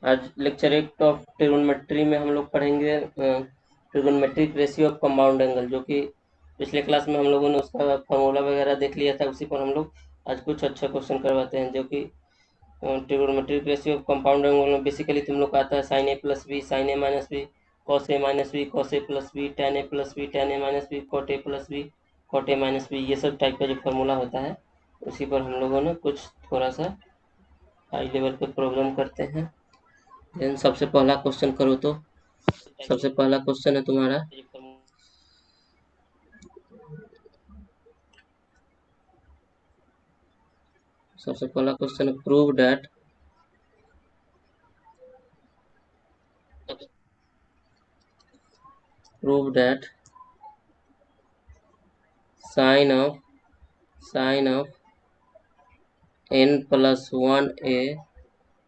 आज lecture 1 of trigonometry में हम लोग पढ़ेंगे trigonometric ratio of compound angle, जो कि पिछले क्लास में हम लोगों ने उसका फॉर्मूला वगैरह देख लिया था। उसी पर हम लोग आज कुछ अच्छा क्वेश्चन करवाते हैं, जो कि trigonometric ratio of compound angle में बेसिकली तुम लोग का आता है sine A plus B, sine A minus B, cos A minus B, cos A plus B, tan A plus B, tan A minus B, cot A plus B, cot A minus B. ये सब type का जो formula होता है, उसी पर हम लोगों ने कुछ थोड़ा सा हाई लेवल पे प्रॉब्लम करते हैं। देन सबसे पहला क्वेश्चन करो तो सबसे पहला क्वेश्चन है तुम्हारा, सबसे पहला क्वेश्चन है prove that sine of n plus 1a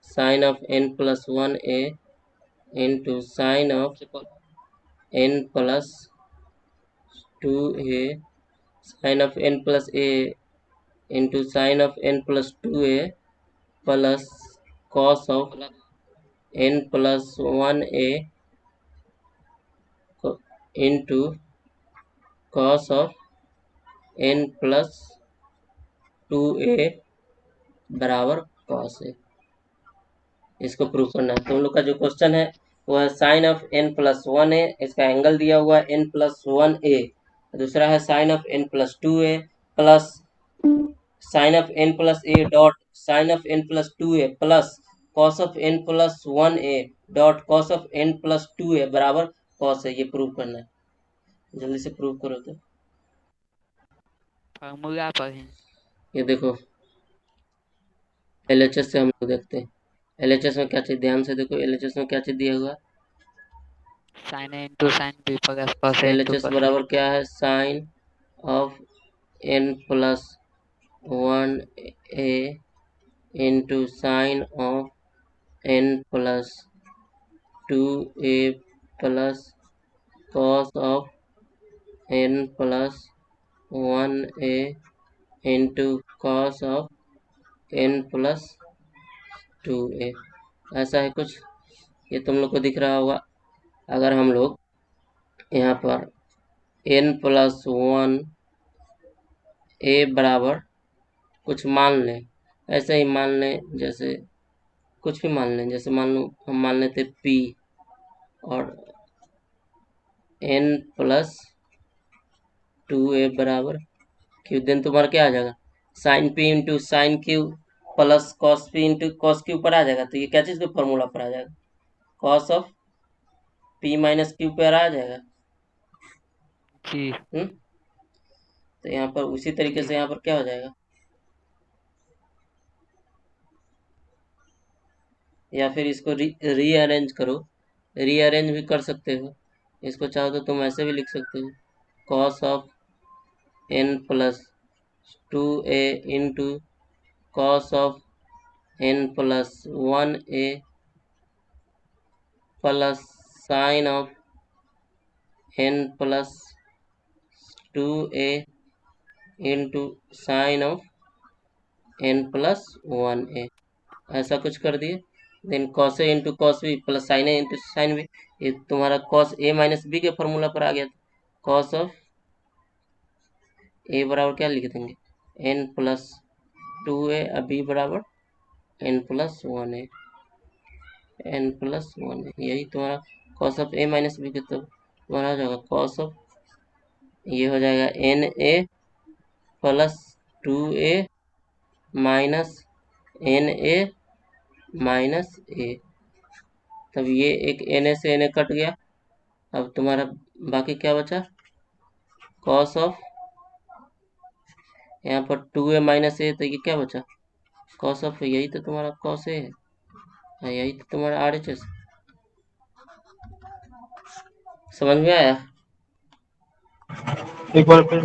sine of n plus 1a into sine of n plus 2a sine of n plus a into sine of n plus 2a plus cos of n plus 1a into cos of n plus 2a बराबर cos a। इसको prove करना है। तो हम लोग का जो question है वो है sine of n plus 1a, इसका एंगल दिया हुआ है n प्लस 1a। दूसरा है sine of n plus 2a plus sine of n plus a dot sine of n plus 2a plus cos of n plus 1a dot cos of n plus 2a बराबर cos है। ये prove करना है, जल्दी से prove करो। तो formula पढ़ें। ये देखो, एलएचएस से हम लोग देखते हैं एलएचएस में क्या चीज, ध्यान से देखो एलएचएस में क्या चीज दिया हुआ है। Sine A into sine B plus cos A into LHS cos B. बराबर क्या है, sine of n plus 1a into sine of n plus 2a plus cos of n plus 1a into cos of n plus 2a। ऐसा है कुछ, ये तुम लोग को दिख रहा होगा। अगर हम लोग यहाँ पर n प्लस 1a बराबर कुछ मान लें, ऐसे ही मान लें, जैसे कुछ भी मान लें, जैसे मान लो हम मान लेते p और n प्लस 2a बराबर q। देन तुम्हारा क्या आ जाएगा, sine p into sine Q plus cos p into cos Q पर आ जाएगा। तो ये क्या चीज के फॉर्मूला पर आ जाएगा, cos of p minus Q पर आ जाएगा। जी तो यहाँ पर उसी तरीके जी। से यहाँ पर क्या हो जाएगा, या फिर इसको रीअरेंज करो, रीअरेंज भी कर सकते हो। इसको चाहो तो तुम ऐसे भी लिख सकते हो, cos of n plus 2a into cos of n plus 1a plus sine of n plus 2a into sine of n plus 1a। ऐसा कुछ कर दिए। Then cos A into cos B plus sine A into sine B, ये तुम्हारा cos A minus B के formula पर आ गया। कॉस ऑफ ए बराबर क्या लिख देंगे, एन प्लस 2a, अब बी बराबर N plus 1a, N plus 1a। यही तुम्हारा cos of A minus B के, तो तुम्हारा हो जाएगा कॉस ऑफ, ये हो जाएगा N A plus 2a minus N A minus A. तब ये एक एन ए से एन ए कट गया। अब तुम्हारा बाकी क्या बचा, कॉस ऑफ, यहाँ पर 2a माइनस ए, तो ये क्या बचा, कॉस ऑफ, यही तो तुम्हारा कॉस ए है। यही तो तुम्हारा आर एच एस। समझ में आया। एक बार फिर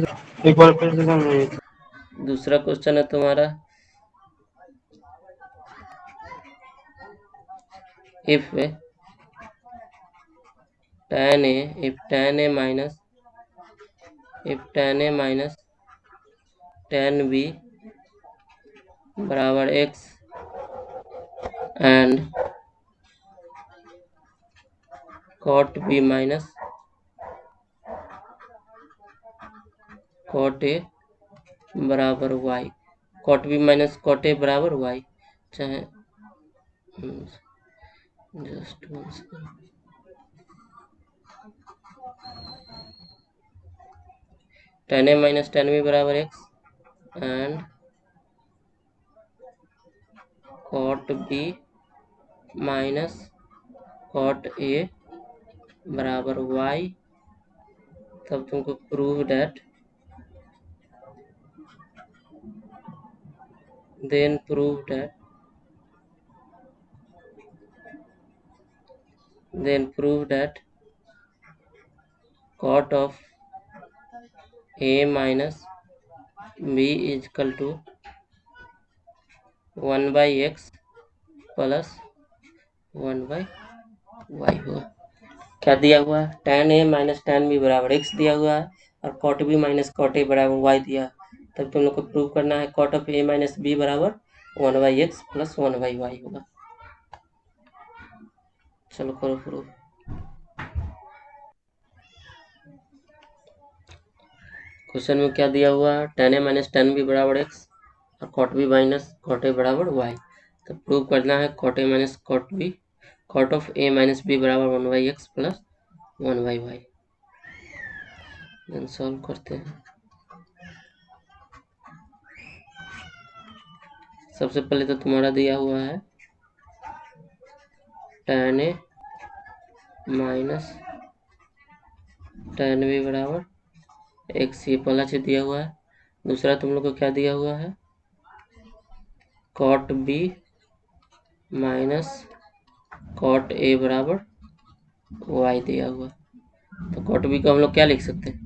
से समझाइए। दूसरा क्वेश्चन है तुम्हारा, if tan a if tan a minus if tan a minus tan b बराबर x and cot B minus cot A बराबर Y, cot B minus cot A बराबर वाई, चाहे just tan A minus tan B बराबर X and cot B minus cot A बराबर Y, तब तुमको prove that then prove that cot of a minus b is equal to 1 by x plus 1 by y हुआ। क्या दिया हुआ है? tan a minus tan b बराबर x दिया हुआ है और cot b minus cot a बराबर y दिया। तब तुम लोग को प्रूव करना है cot of a माइनस b बराबर 1 by x plus 1 by y होगा। चलो करो प्रूव। क्वेश्चन में क्या दिया हुआ है? tan a minus tan b बराबर x और cot b minus cot a बराबर y। तो प्रूव करना है cot a minus cot b, cot ऑफ a माइनस b बराबर 1 by x plus 1 by y। Then solve करते हैं। सबसे पहले तो तुम्हारा दिया हुआ है tan a minus tan b बराबर x, ये पहला चीज दिया हुआ है। दूसरा तुम लोग को क्या दिया हुआ है? cot b minus cot a बराबर y दिया हुआ। तो cot b को हम लोग क्या लिख सकते हैं?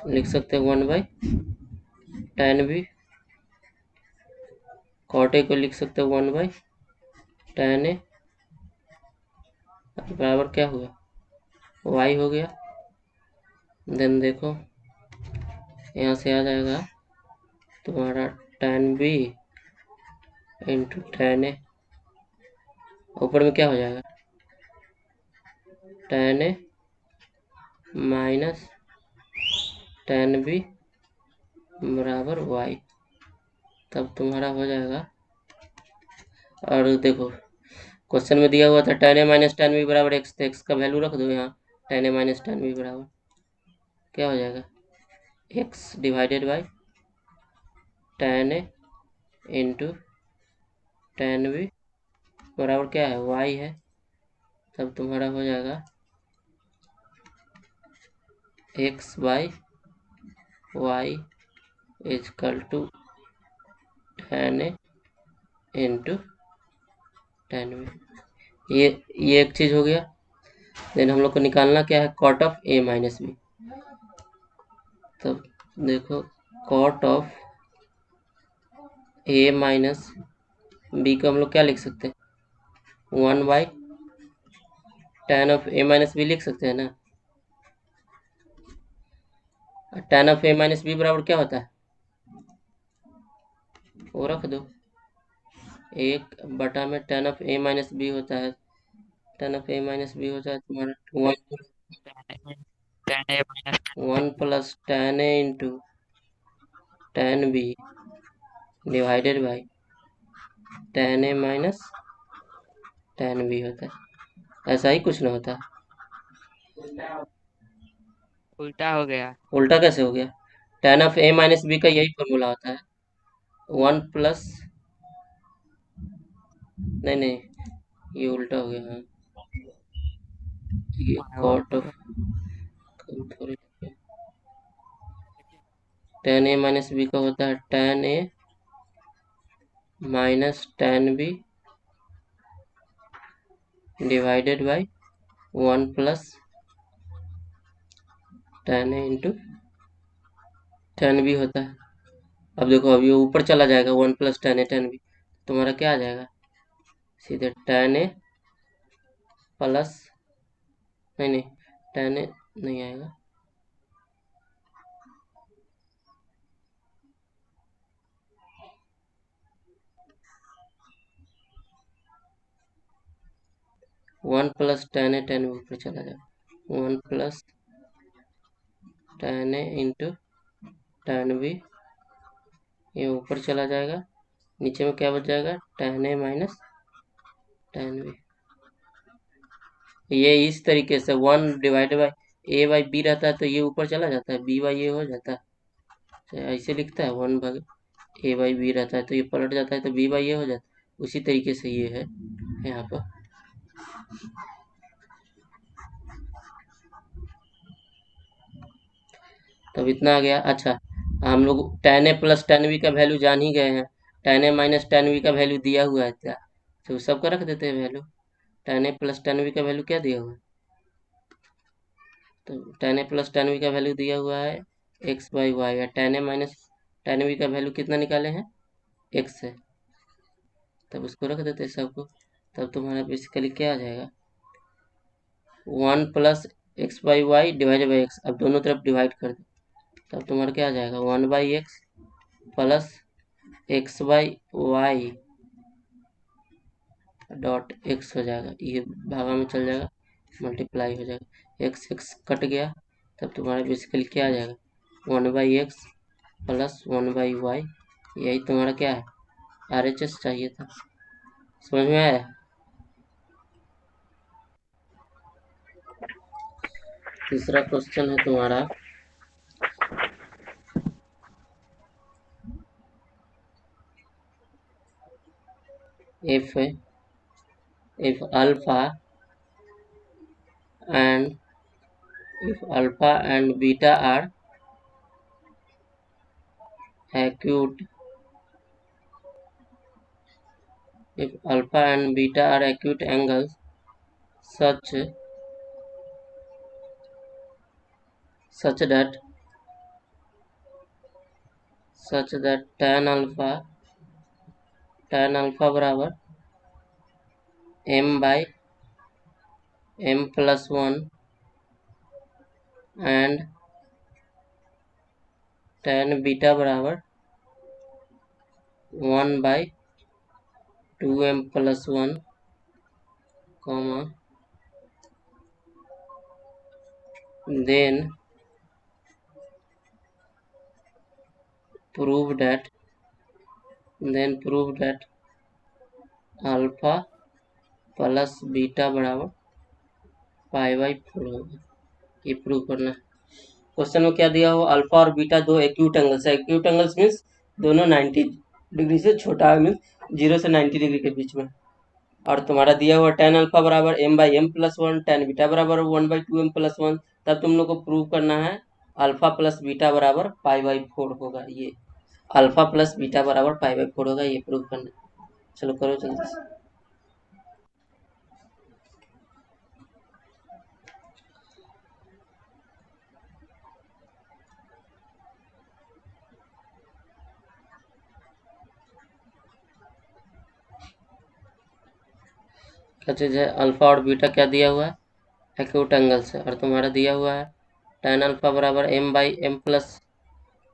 लिख सकते हैं 1 by tan b, cot a को लिख सकते हैं 1 बाई tan a बराबर क्या हुआ? y हो गया। देन देखो यहाँ से आ जाएगा तुम्हारा tan b into tan a, ऊपर में क्या हो जाएगा? tan a minus tan b बराबर y, तब तुम्हारा हो जाएगा। और देखो क्वेश्चन में दिया हुआ था tan a minus tan b बराबर x, तो x का वैल्यू रख दो यहाँ। tan a minus tan b बराबर क्या हो जाएगा? x divided by tan a into tan b बराबर क्या है? y है। तब तुम्हारा हो जाएगा x by y is equal to tan a into tan b। ये एक चीज हो गया। देन हम लोग को निकालना क्या है? cot ऑफ a माइनस b। तब देखो cot ऑफ a माइनस b को हम लोग क्या लिख सकते हैं? 1 बाई tan ऑफ a माइनस b लिख सकते हैं ना। tan ऑफ a माइनस b बराबर क्या होता है? वो रख दो, 1 बटा में tan ऑफ a माइनस b होता है। tan ऑफ a माइनस b होता है तुम्हारा 1 plus tan a into tan b divided by tan a minus tan b होता है। ऐसा ही कुछ ना होता है। उल्टा हो गया। उल्टा कैसे हो गया? tan ऑफ a माइनस b का यही फॉर्मूला होता है, 1 प्लस, नहीं ये उल्टा हो गया। हाँ ये cot ऑफ tan a माइनस b का होता है tan a minus tan b divided by 1 plus tan a into tan b होता है। अब देखो अब ये ऊपर चला जाएगा 1 plus tan a tan b, तुम्हारा क्या आ जाएगा? सीधे tan a प्लस, नहीं tan a नहीं आएगा, 1 plus tan A tan B ऊपर चला जाएगा, 1 plus tan A into tan B, ये ऊपर चला जाएगा, नीचे में क्या बच जाएगा, tan A minus tan B. ये इस तरीके से 1 divided by A by B रहता है तो ये ऊपर चला जाता है, बी बाई ए हो जाता है, तो ऐसे लिखता है 1 बाई ए बाई बी रहता है तो ये पलट जाता है तो बी बाई ए हो जाता है। उसी तरीके से ये है यहाँ पर। तब इतना आ गया। अच्छा, हम लोग ten A plus ten B का वैल्यू जान ही गए हैं, ten A minus tan B का वैल्यू दिया हुआ है क्या, तो सबका रख देते हैं value. Ten A plus ten B का वैल्यू क्या दिया हुआ है, तो ten A plus ten B का वैल्यू दिया हुआ है एक्स बाई वाई, या ten A minus tan B का वैल्यू कितना निकाले हैं, एक्स है, तब उसको रख देते हैं सबको। तब तुम्हारा बेसिकली क्या आ जाएगा, 1 plus X by Y divided by X, अब दोनों तरफ डिवाइड कर दो, तब तुम्हारा क्या आ जाएगा, 1 by X plus X by Y dot X हो जाएगा, ये भागा में चल जाएगा, मल्टीप्लाई हो जाएगा, एक्स एक्स कट गया, तब तुम्हारा बेसिकली क्या आ जाएगा, 1 by X plus 1 by Y, यही तुम्हारा क्या है, RHS चाहिए था। समझ में आया। तीसरा क्वेश्चन है तुम्हारा, if alpha and beta are acute, if alpha and beta are acute angles such that tan alpha बराबर m by m plus 1 and tan beta बराबर 1 by 2m plus 1, then prove that alpha plus beta बराबर pi by 4 होगा, ये prove करना है। Question में क्या दिया हो, अल्फा और बीटा दो एक्यूट एंगल्स है, एक्यूट एंगल्स मीन्स दोनों 90 डिग्री से छोटा है, मीन्स 0 से 90 डिग्री के बीच में, और तुम्हारा दिया हुआ tan अल्फा बराबर m by M plus 1, tan beta बराबर 1 बाई 2m प्लस 1, तब तुम लोग को प्रूव करना है अल्फा प्लस बीटा बराबर पाई बाई 4 होगा, ये अल्फा प्लस बीटा बराबर पाई बाई 4 होगा, ये प्रूव करना है। चलो करो जल्दी से। क्या चीज़ है, अल्फा और बीटा क्या दिया हुआ है, एक्यूट एंगल से, और तुम्हारा दिया हुआ है tan अल्फा बराबर m बाई एम प्लस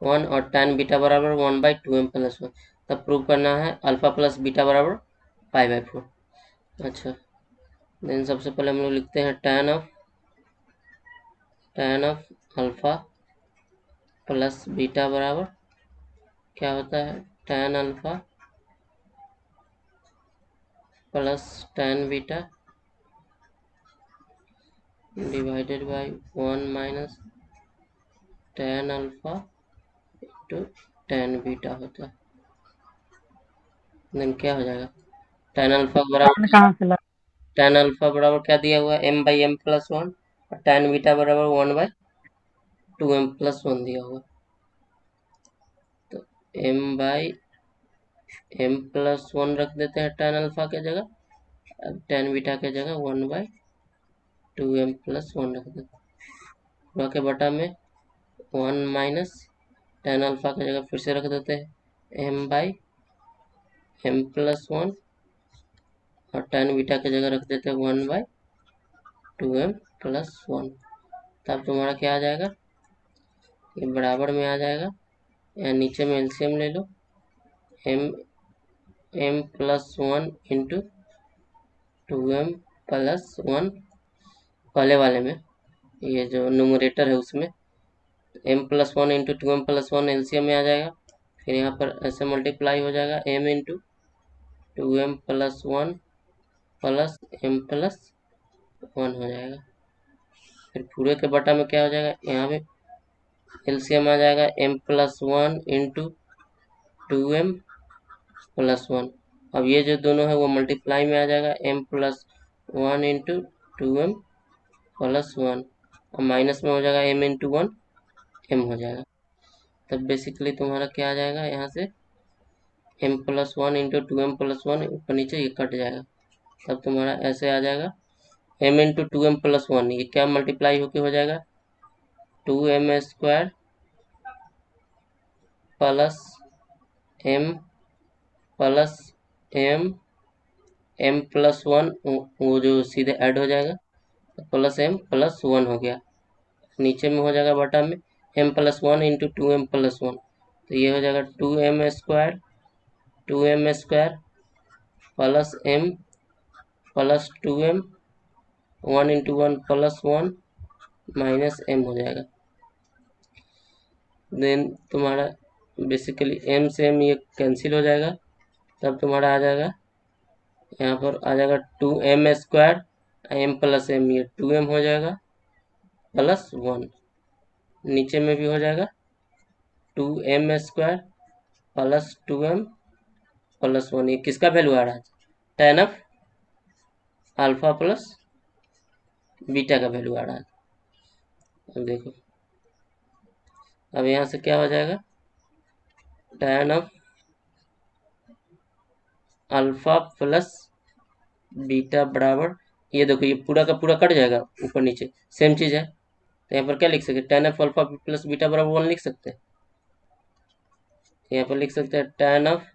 1 और tan बीटा बराबर 1 बाई 2m प्लस 1, तब प्रूव करना है अल्फा प्लस बीटा बराबर पाई बाई 4। अच्छा, देन सबसे पहले हम लोग लिखते हैं tan of alpha plus beta बराबर क्या होता है, tan alpha plus tan beta divided by 1 minus tan alpha two tan beta होता है। देन क्या हो जाएगा, tan अल्फा बराबर क्या दिया हुआ है, m बाई एम प्लस 1 और tan बीटा बराबर 1 बाई 2m प्लस 1 दिया हुआ, तो m बाई एम प्लस 1 रख देते हैं tan अल्फा के जगह, अब tan बीटा के जगह 1 बाई 2m प्लस 1 रख देते हैं, पूरा के बटा में 1 माइनस tan अल्फा की जगह फिर से रख देते हैं m बाई एम प्लस 1 और tan बीटा की जगह रख देते हैं 1 बाई 2m प्लस 1, तब तुम्हारा क्या आ जाएगा, ये बराबर में आ जाएगा, या नीचे में एलसीएम ले लो, m plus 1 into 2m plus 1 पहले वाले में, ये जो न्यूमरेटर है उसमें m plus 1 into 2m plus 1 LCM में आ जाएगा। फिर यहाँ पर ऐसे मल्टीप्लाई हो जाएगा m into 2m plus 1 plus m plus 1 हो जाएगा। फिर पूरे के बटा में क्या हो जाएगा, यहाँ पे एलसीएम आ जाएगा m plus 1 into 2m plus 1। अब ये जो दोनों है वो मल्टीप्लाई में आ जाएगा m plus 1 into 2m plus 1, अब माइनस में हो जाएगा m इंटू 1 m हो जाएगा। तब बेसिकली तुम्हारा क्या आ जाएगा, यहाँ से m plus 1 into 2m plus 1 ऊपर नीचे ये कट जाएगा। तब तुम्हारा ऐसे आ जाएगा m इंटू 2m प्लस 1, ये क्या मल्टीप्लाई होके हो जाएगा 2m square plus m plus m plus 1, वो जो सीधे ऐड हो जाएगा, प्लस m प्लस 1 हो गया। नीचे में हो जाएगा बटा में m plus 1 into 2m plus 1, तो ये हो जाएगा 2m square plus m plus 2m 1 into 1 plus 1 minus m हो जाएगा। देन तुम्हारा बेसिकली m से m ये कैंसिल हो जाएगा। तब तुम्हारा आ जाएगा, यहाँ पर आ जाएगा 2m square m plus m, ये 2m हो जाएगा प्लस 1। नीचे में भी हो जाएगा 2m square plus 2m plus 1, ये किसका वैल्यू आ रहा है, tan of alpha plus beta का वैल्यू आ रहा है। अब देखो, अब यहाँ से क्या हो जाएगा, tan of alpha plus beta बराबर, ये देखो ये पूरा का पूरा कट जाएगा ऊपर नीचे, सेम चीज है। तो यहाँ पर क्या लिख सकते हैं, tan of alpha plus beta बराबर 1 लिख सकते हैं। यहाँ पर लिख सकते हैं tan of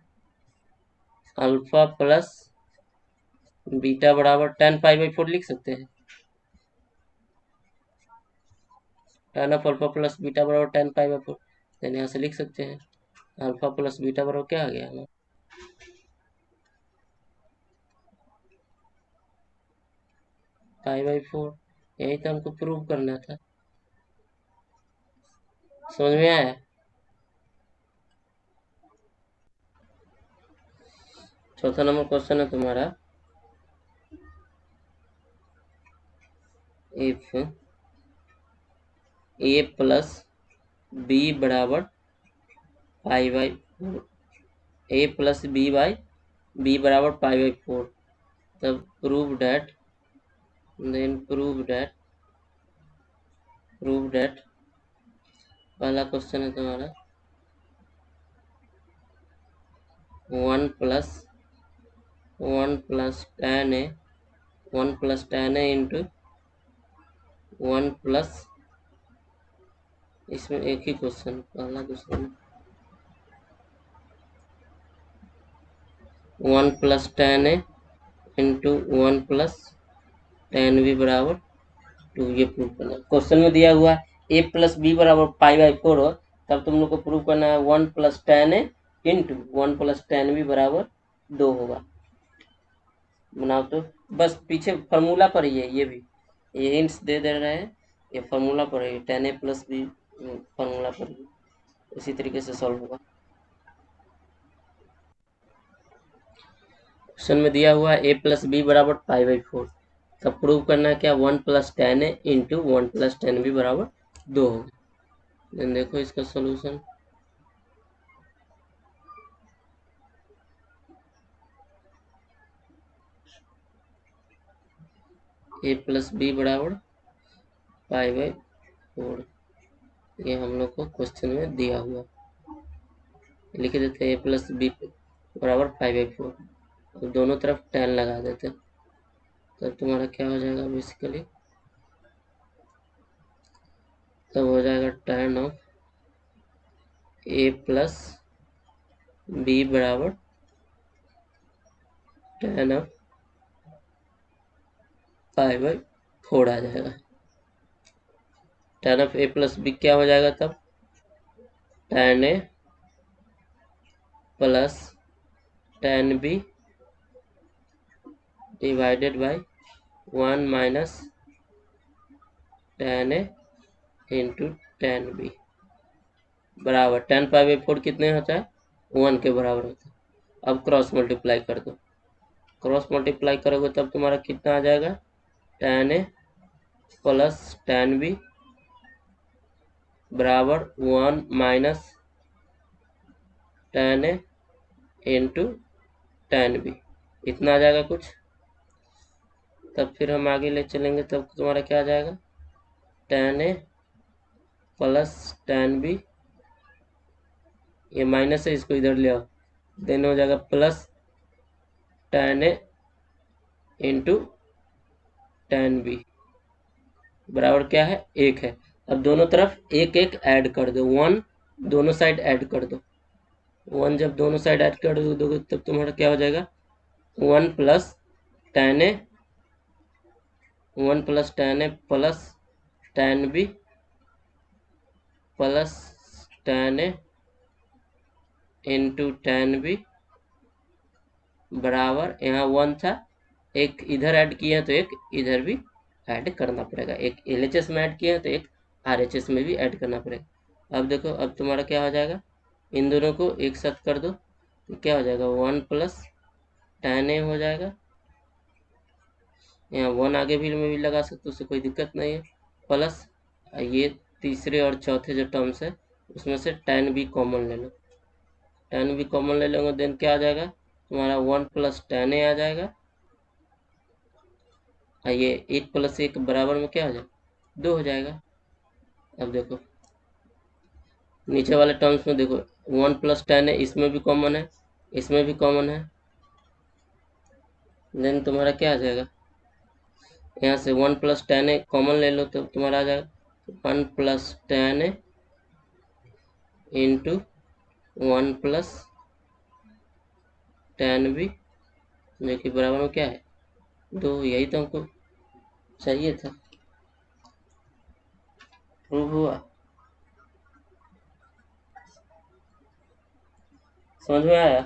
alpha plus beta बराबर tan पाई बाई 4 लिख सकते हैं। tan of alpha plus beta बराबर tan पाई बाई 4, देन यहाँ से लिख सकते हैं अल्फा प्लस बीटा बराबर क्या आ गया हमारा पाई बाई 4। यही तो हमको प्रूव करना था। समझ में आया। चौथा नंबर क्वेश्चन है तुम्हारा, इफ a प्लस b बराबर pi by 4, a plus b by b बराबर पाई बाई 4, तब prove that, then prove that पहला क्वेश्चन है तुम्हारा 1 plus tan a into 1 plus, इसमें एक ही क्वेश्चन, पहला दूसरा में 1 plus tan a into 1 plus tan b बराबर 2, ये प्रूव करना है। क्वेश्चन में दिया हुआ है a प्लस बी बराबर पाई बाई 4 हो, तब तुम लोग को प्रूव करना है 1 plus tan a into 1 plus tan b बराबर 2 होगा। बनाओ तो, बस पीछे फार्मूला पर ही है, ये भी ये हिंट्स दे रहे हैं, ये फार्मूला पर है tan a plus B, formula पर ही इसी तरीके से सॉल्व होगा। क्वेश्चन में दिया हुआ है a प्लस बी बराबर पाई बाई 4, तब प्रूव करना है क्या 1 plus tan a into 1 plus tan b बराबर 2 होगा। देन देखो इसका सॉल्यूशन, a प्लस बी बराबर पाई बाई 4, ये हम लोग को क्वेश्चन में दिया हुआ, लिख देते हैं a प्लस बी बराबर पाई बाई 4, और दोनों तरफ tan लगा देते हैं। तब तुम्हारा क्या हो जाएगा बेसिकली, तब हो जाएगा tan of a plus B बराबर tan ऑफ पाई बाई 4 आ जाएगा। tan of a plus B क्या हो जाएगा तब, tan a plus tan b divided by 1 minus tan A into tan B बराबर tan पाई 4 कितने होता है? 1 के बराबर होता है। अब क्रॉस मल्टीप्लाई कर दो, क्रॉस मल्टीप्लाई करोगे तब तुम्हारा कितना आ जाएगा? tan A plus tan B बराबर 1 minus tan A into tan B, इतना आ जाएगा कुछ। तब फिर हम आगे ले चलेंगे, तब तुम्हारा क्या आ जाएगा? tan A plus tan B, ये माइनस है, इसको इधर ले आओ, देन हो जाएगा plus tan A into tan B बराबर क्या है? 1 है। अब दोनों तरफ एक एक ऐड कर दो, 1 दोनों साइड ऐड कर दो। 1 जब दोनों साइड ऐड कर दोगे तब तुम्हारा क्या हो जाएगा? 1 plus tan A, 1 plus tan A plus tan B plus tan A into tan B बराबर, यहाँ 1 था, एक इधर ऐड किया तो एक इधर भी ऐड करना पड़ेगा, एक LHS में ऐड किया तो एक RHS में भी ऐड करना पड़ेगा। अब देखो, अब तुम्हारा क्या हो जाएगा? इन दोनों को एक साथ कर दो तो क्या हो जाएगा? 1 प्लस tan A हो जाएगा, यहाँ 1 आगे भी में भी लगा सकते, उससे कोई दिक्कत नहीं है, प्लस ये तीसरे और चौथे जो टर्म्स है उसमें से tan B कॉमन ले लो, tan B कॉमन ले लोगे, देन क्या आ जाएगा तुम्हारा? 1 प्लस tan A आ जाएगा, ये 1 प्लस 1 बराबर में क्या हो जाएगा? 2 हो जाएगा। अब देखो नीचे वाले टर्म्स में देखो, 1 प्लस tan A इसमें भी कॉमन है, इसमें भी कॉमन है, देन तुम्हारा क्या आ जाएगा? यहाँ से 1 प्लस tan A कॉमन ले लो तो तुम्हारा आ जाएगा 1 plus tan A into 1 plus tan B जो कि बराबर में क्या है? 2। यही तो हमको चाहिए था। प्रूव हुआ? समझ में आया?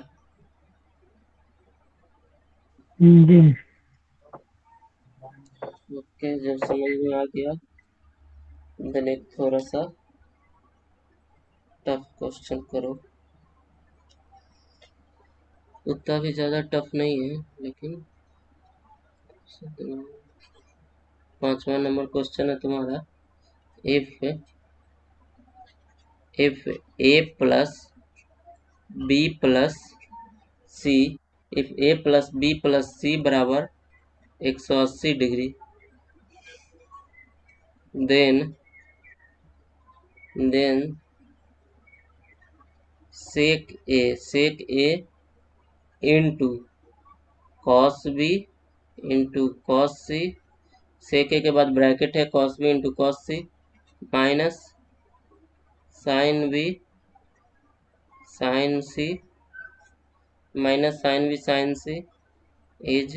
जी। ओके, जब समझ में आ गया देन एक थोड़ा सा टफ क्वेश्चन करो, उतना भी ज़्यादा टफ नहीं है, लेकिन 5वां नंबर क्वेश्चन है तुम्हारा, if a plus b plus c, if a plus b plus c बराबर 180 degree, then sec a into cos b into cos c, sec a के बाद ब्रैकेट है cos b into cos c, minus sin b sin c minus sin b sin c is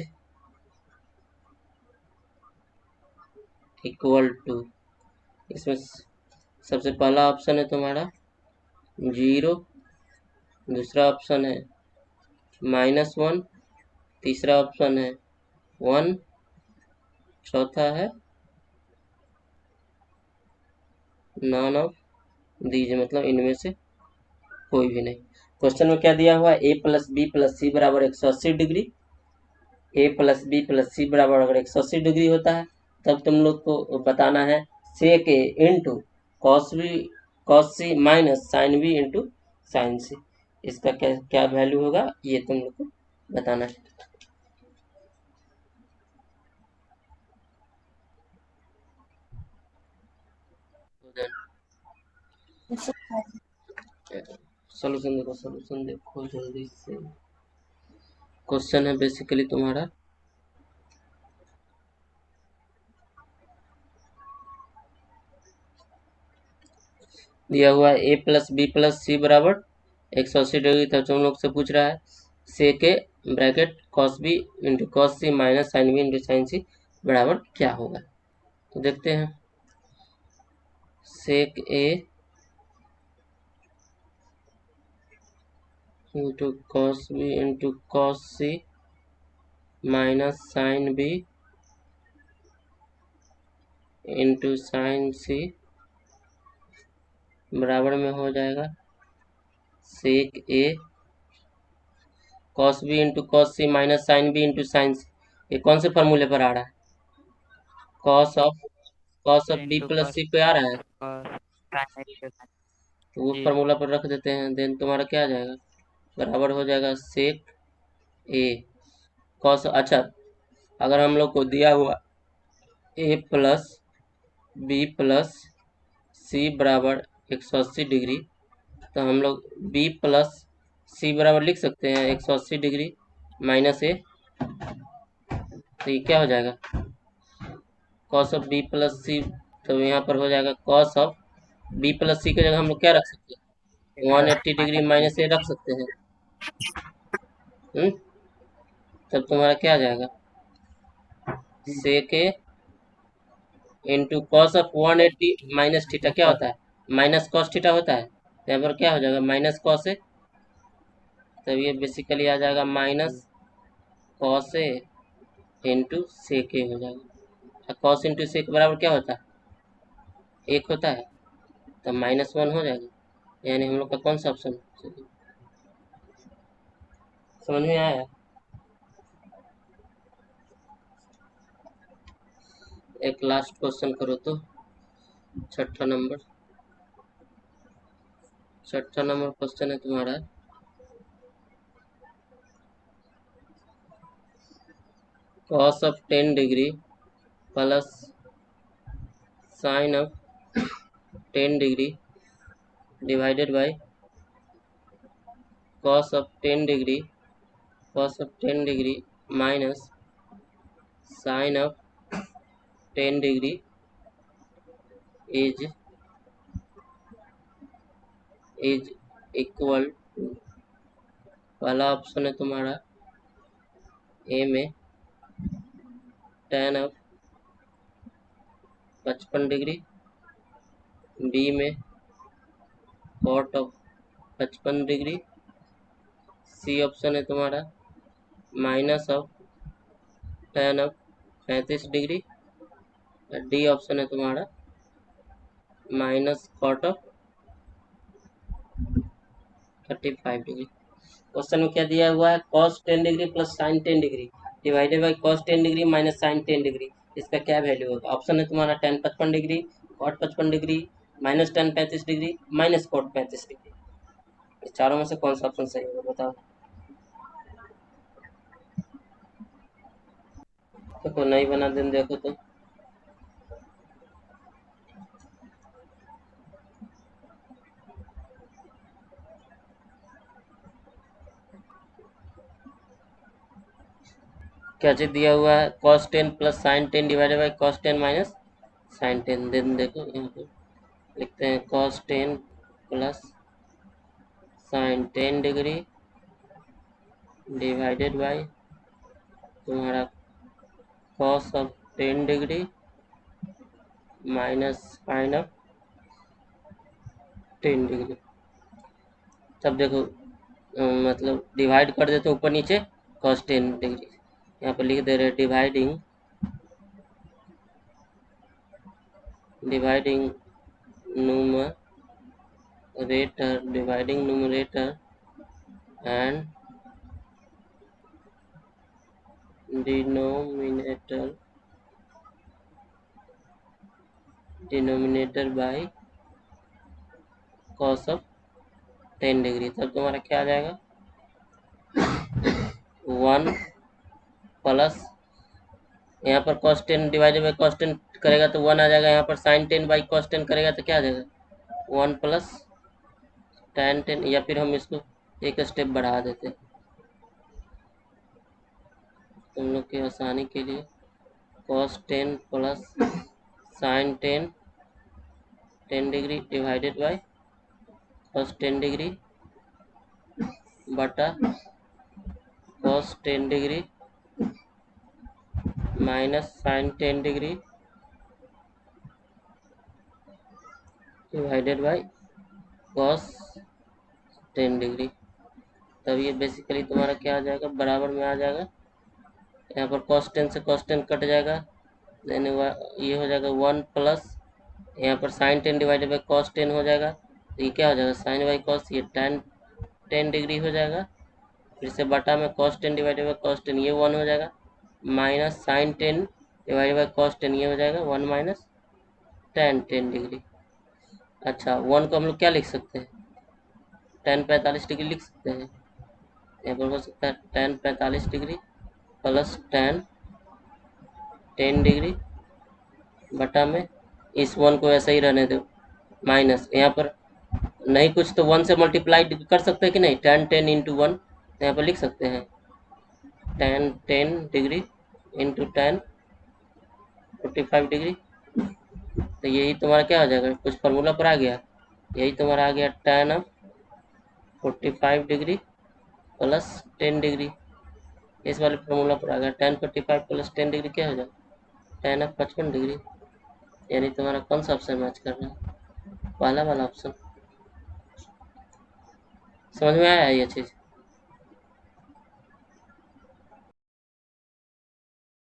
equal to, इसमें सबसे पहला option है तुम्हारा 0, दूसरा option है -1, तीसरा ऑप्शन है 1, चौथा है नॉन ऑफ दीज, मतलब इनमें से कोई भी नहीं। क्वेश्चन में क्या दिया हुआ है? a plus B plus C बराबर 180 degree, a plus B plus C बराबर अगर 180 डिग्री होता है तब तुम लोग को बताना है sec a into cos c minus sin b into sin c, इसका क्या क्या वैल्यू होगा ये तुम लोग को बताना है। सॉल्यूशन देखो जल्दी से। क्वेश्चन है बेसिकली तुम्हारा दिया हुआ है a plus B plus C बराबर 180 डिग्री, तब तुम लोग से पूछ रहा है sec a bracket cos b into cos c minus sin b into sin c बराबर क्या होगा। तो देखते हैं, sec a into cos b into cos c minus sin b into sine C बराबर में हो जाएगा sec A cos B into cos C minus sine B into sine C. ये कौन से फॉर्मूले पर आ रहा है? Cos of B into plus cos C पे आ रहा है, साइन इंटू साइन। तो वो जी फॉर्मूला पर रख देते हैं। देन तुम्हारा क्या आ जाएगा? बराबर हो जाएगा सेक ए कॉस। अच्छा, अगर हम लोग को दिया हुआ ए प्लस बी प्लस सी बराबर 180 डिग्री, तो हम लोग बी प्लस सी बराबर लिख सकते हैं 180 डिग्री माइनस ए। तो ये क्या हो जाएगा? Cos of B plus C. तो यहाँ पर हो जाएगा cos of B plus C की जगह हम लोग क्या रख सकते हैं? 180 degree minus B. Minus A रख सकते हैं। तब तुम्हारा क्या आ जाएगा? Sec A into cos of 180 minus theta क्या होता है? माइनस कॉस थीटा होता है। तो यहाँ पर क्या हो जाएगा? Minus cos A. तब ये बेसिकली आ जाएगा minus cos A into sec ए हो जाएगा। कॉस इंटू सेक बराबर क्या होता है? 1 होता है। तब -1 हो जाएगा। यानी हम लोग का कौन सा ऑप्शन समझ में आया? एक लास्ट क्वेश्चन करो तो। छठा नंबर क्वेश्चन है तुम्हारा। Cos of 10 degree plus sine of 10 degree divided by cos of 10 degree minus sine of 10 degree is equal to. पहला ऑप्शन है तुम्हारा ए में tan ऑफ 55 डिग्री, बी में cot of 55 degree, C option है तुम्हारा minus of tan of 35 degree, D option है तुम्हारा minus cot of 35 degree. Question में क्या दिया हुआ है? cos 10 degree plus sine 10 degree divided by cos 10 degree minus sine 10 degree. इसका क्या वैल्यू होगा? ऑप्शन है तुम्हारा tan 55 degree, cot 55 degree, minus tan 35 degree, minus cot 35 degree. इस चारों में से कौन सा ऑप्शन सही होगा बताओ? देखो नहीं बना दें, देखो तो। क्या चीज दिया हुआ है? cos 10 plus sine 10 divided by cos 10 minus sine 10। Then देखो यहाँ पे लिखते हैं cos 10 plus sine 10 degree divided by तुम्हारा cos of 10 degree minus sine of 10 degree. तब देखो मतलब डिवाइड कर देते ऊपर नीचे cos 10 डिग्री। यहाँ पर लिख दे रहे dividing numerator and denominator by cos of 10 degree. तब तुम्हारा क्या आ जाएगा? 1 प्लस यहाँ पर cos 10 डिवाइडेड बाई cos 10 करेगा तो 1 आ जाएगा। यहाँ पर sin 10 बाई cos 10 करेगा तो क्या आ जाएगा? 1 प्लस tan 10। या फिर हम इसको एक स्टेप बढ़ा देते तुम लोग की आसानी के लिए। cos 10 plus sin 10 degree divided by cos 10 degree बटा cos 10 degree minus sine 10 degree divided by cos 10 degree. तब ये बेसिकली तुम्हारा क्या आ जाएगा? बराबर में आ जाएगा। यहाँ पर cos 10 से cos 10 कट जाएगा देन ये हो जाएगा 1 प्लस यहाँ पर साइन 10 डिवाइडेड बाई कॉस 10 हो जाएगा। तो ये क्या हो जाएगा साइन बाई कॉस, ये टेन डिग्री हो जाएगा। फिर से बटा में कॉस 10 डिवाइडेड बाई कॉस 10 ये 1 हो जाएगा, minus sine 10 divided by cos 10 ये हो जाएगा 1 माइनस टेन डिग्री। अच्छा 1 को हम लोग क्या लिख सकते हैं, टेन 45 डिग्री लिख सकते हैं। यहाँ पर हो सकता है ten 45 degree plus ten 10 degree बटा में इस 1 को ऐसा ही रहने दो, माइनस यहाँ पर नहीं कुछ तो 1 से मल्टीप्लाई कर सकते हैं कि नहीं, टेन 10 इंटू 1 यहाँ पर लिख सकते हैं ten 10 degree into ten 45 degree. तो यही तुम्हारा क्या हो जाएगा, कुछ फार्मूला पर आ गया, यही तुम्हारा आ गया ten of 45 degree plus 10 degree. इस वाले फार्मूला पर आ गया टेन 45 प्लस 10 डिग्री क्या हो जाएगा टेन ऑफ 55 डिग्री। यानी तुम्हारा कौन सा ऑप्शन मैच कर रहा है, पहला वाला ऑप्शन। समझ में आया ये चीज़।